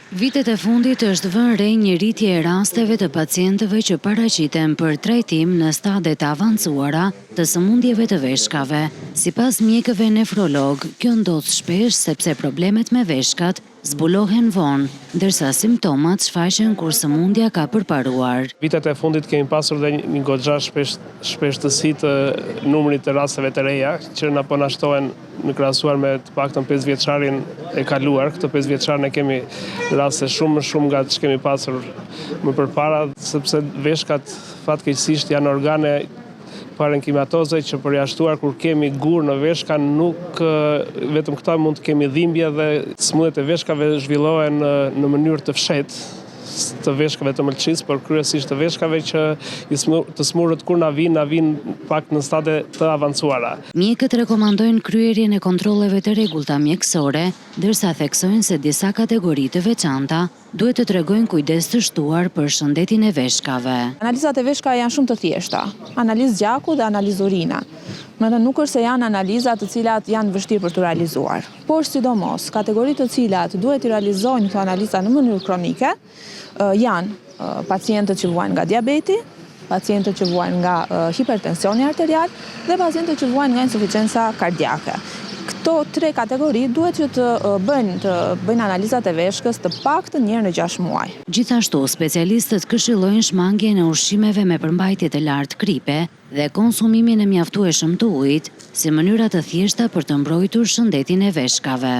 Vitet e fundit është vënë re një rritje e rasteve të pacientëve që paraqiten për trajtim në stade të avancuara të sëmundjeve të veshkave. Sipas mjekëve nefrolog, kjo ndodh shpesh sepse problemet me veshkat zbulohen vonë, ndërsa simptomat shfaqen kur sëmundja ka përparuar. Vitet e fundit kemi pasur dhe një goxha shpeshtësi të numrit të rasteve të reja, që na po na shtohen në krahasuar me të paktën 5 vjeçarin e kaluar. Këtë 5 vjeçar ne kemi raste shumë nga që kemi pasur më përpara, sepse veshkat fatkeqësisht janë organe parenkimatose që përjashtuar kur kemi gur në veshka, nuk vetëm këta mund të kemi dhimbje dhe sëmundjet e veshkave zhvillohen në mënyrë të fshehtë të veshkave të mëlçisë, por kryesisht të veshkave që të smurët kur na vinë pak në stade të avancuara. Mjekët rekomandojnë kryerjen e kontrolleve të rregullta mjekësore, ndërsa theksojnë se disa kategori të veçanta duhet të tregojnë kujdes të shtuar për shëndetin e veshkave. Analizat e veshkave janë shumë të thjeshta, analizë gjaku dhe analizë urina. Nuk është se janë analizat të cilat janë vështirë për të realizuar. Por sidomos, kategoritë të cilat duhet të realizojnë këto analiza në mënyrë kronike janë pacientët që vuajnë nga diabeti, pacientët që vuajnë nga hipertensioni arterial dhe pacientët që vuajnë nga insuficienca kardiake. Këto 3 kategori duhet që të bëjnë analizat e veshkës të paktën një herë në 6 muaj. Gjithashtu, specialistët këshillojnë shmangjen e ushqimeve me përmbajtje të lartë kripe dhe konsumimin e mjaftueshëm të ujit si mënyra të thjeshta për të mbrojtur shëndetin e veshkave.